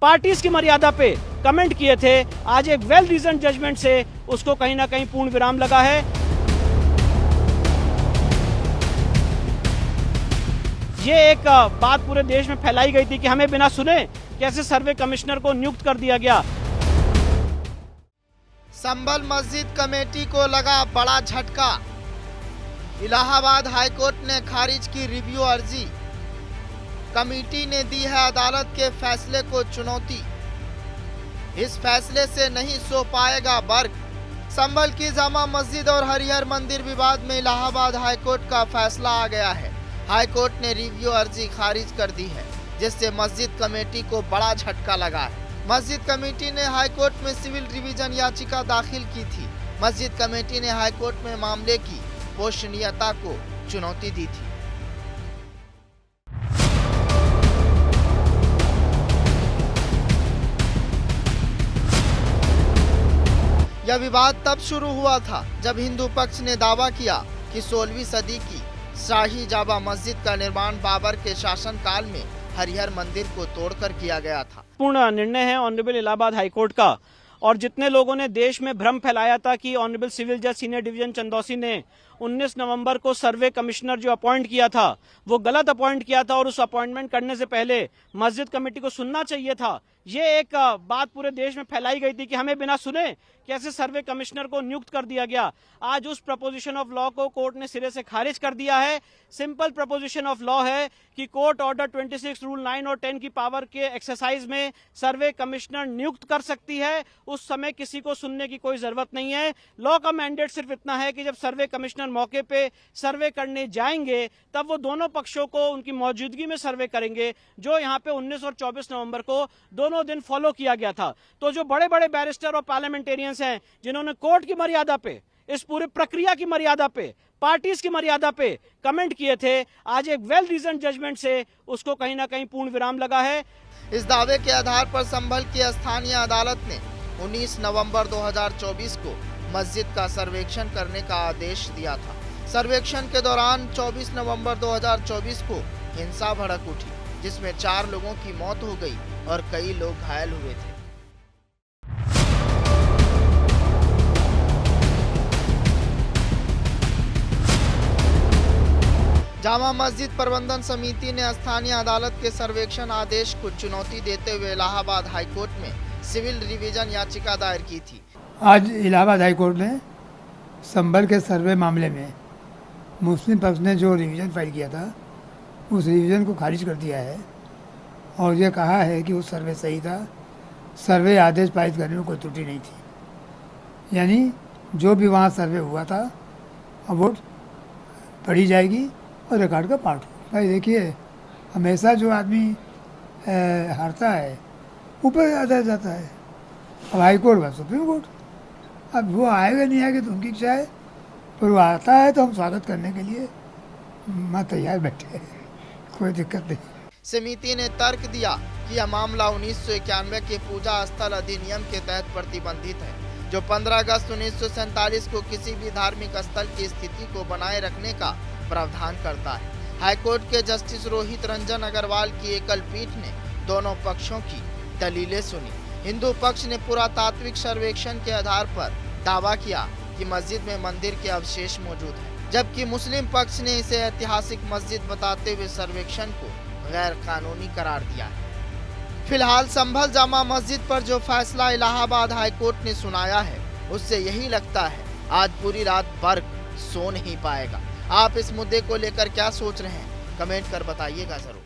Parties की मर्यादा पे कमेंट किए थे, आज एक वेल रीजन जजमेंट से उसको कहीं ना कहीं पूर्ण विराम लगा है। ये एक बात पूरे देश में फैलाई गई थी कि हमें बिना सुने कैसे सर्वे कमिश्नर को नियुक्त कर दिया गया। संभल मस्जिद कमेटी को लगा बड़ा झटका। इलाहाबाद हाईकोर्ट ने खारिज की रिव्यू अर्जी। कमेटी ने दी है अदालत के फैसले को चुनौती। इस फैसले से नहीं सो पाएगा वर्ग। संभल की जामा मस्जिद और हरिहर मंदिर विवाद में इलाहाबाद हाईकोर्ट का फैसला आ गया है। हाईकोर्ट ने रिव्यू अर्जी खारिज कर दी है, जिससे मस्जिद कमेटी को बड़ा झटका लगा है। मस्जिद कमेटी ने हाईकोर्ट में सिविल रिवीजन याचिका दाखिल की थी। मस्जिद कमेटी ने हाईकोर्ट में मामले की पोषणीयता को चुनौती दी थी। यह विवाद तब शुरू हुआ था जब हिंदू पक्ष ने दावा किया कि 16वीं सदी की शाही जामा मस्जिद का निर्माण बाबर के शासनकाल में हरिहर मंदिर को तोड़कर किया गया था। पूर्ण निर्णय है ऑनरेबल इलाहाबाद हाईकोर्ट का, और जितने लोगों ने देश में भ्रम फैलाया था कि ऑनरेबल सिविल जज सीनियर डिवीजन चंदौसी ने 19 नवंबर को सर्वे कमिश्नर जो अपॉइंट किया था वो गलत अपॉइंट किया था, और उस अपॉइंटमेंट करने से पहले मस्जिद कमेटी को सुनना चाहिए था। ये एक बात पूरे देश में फैलाई गई थी कि हमें बिना सुने कैसे सर्वे कमिश्नर को नियुक्त कर दिया गया। आज उस प्रपोजिशन ऑफ लॉ को कोर्ट ने सिरे से खारिज कर दिया है। सिंपल प्रपोजिशन ऑफ लॉ है कि कोर्ट ऑर्डर 26 रूल 9 और 10 की पावर के एक्सरसाइज में सर्वे कमिश्नर नियुक्त कर सकती है। उस समय किसी को सुनने की कोई जरूरत नहीं है। लॉ का मैंडेट सिर्फ इतना है कि जब सर्वे कमिश्नर मौके पे सर्वे करने जाएंगे तब वो दोनों पक्षों को उनकी मौजूदगी में सर्वे करेंगे, जो यहाँ पे 19 और 24 नवंबर को दोनों दिन फॉलो किया गया था। तो जो बड़े बड़े बैरिस्टर और पार्लियामेंटेरियंस हैं जिन्होंने कोर्ट की मर्यादा पे, इस पूरी प्रक्रिया की मर्यादा पे, पार्टीज की मर्यादा पे कमेंट किए थे, आज एक वेल रीजन जजमेंट से उसको कहीं ना कहीं पूर्ण विराम लगा है। इस दावे के आधार पर संभल की स्थानीय अदालत ने 19 नवंबर 2024 को मस्जिद का सर्वेक्षण करने का आदेश दिया था। सर्वेक्षण के दौरान 24 नवंबर 2024 को हिंसा भड़क उठी, जिसमें 4 लोगों की मौत हो गई और कई लोग घायल हुए थे। जामा मस्जिद प्रबंधन समिति ने स्थानीय अदालत के सर्वेक्षण आदेश को चुनौती देते हुए इलाहाबाद हाईकोर्ट में सिविल रिवीजन याचिका दायर की थी। आज इलाहाबाद हाईकोर्ट ने संभल के सर्वे मामले में मुस्लिम पक्ष ने जो रिवीजन फाइल किया था उस रिवीजन को खारिज कर दिया है और ये कहा है कि वो सर्वे सही था। सर्वे आदेश पारित करने में कोई त्रुटि नहीं थी, यानी जो भी वहाँ सर्वे हुआ था अब वो पढ़ी जाएगी और रिकॉर्ड का पार्ट हो। भाई देखिए, हमेशा जो आदमी हारता है ऊपर आता जाता है। अब हाई कोर्ट व सुप्रीम कोर्ट, अब वो आएगा नहीं आएगा तो उनकी इच्छा है, पर वो आता है तो हम स्वागत करने के लिए मैं तैयार बैठे हैं, कोई दिक्कत नहीं। समिति ने तर्क दिया कि यह मामला 1991 के पूजा स्थल अधिनियम के तहत प्रतिबंधित है, जो 15 अगस्त 1947 को किसी भी धार्मिक स्थल की स्थिति को बनाए रखने का प्रावधान करता है। हाईकोर्ट के जस्टिस रोहित रंजन अग्रवाल की एकल पीठ ने दोनों पक्षों की दलीलें सुनी। हिंदू पक्ष ने पुरातात्विक सर्वेक्षण के आधार पर दावा किया कि मस्जिद में मंदिर के अवशेष मौजूद हैं, जबकि मुस्लिम पक्ष ने इसे ऐतिहासिक मस्जिद बताते हुए सर्वेक्षण को गैर कानूनी करार दिया है। फिलहाल संभल जामा मस्जिद पर जो फैसला इलाहाबाद हाईकोर्ट ने सुनाया है उससे यही लगता है आज पूरी रात वर्ग सो नहीं पाएगा। आप इस मुद्दे को लेकर क्या सोच रहे हैं, कमेंट कर बताइएगा जरूर।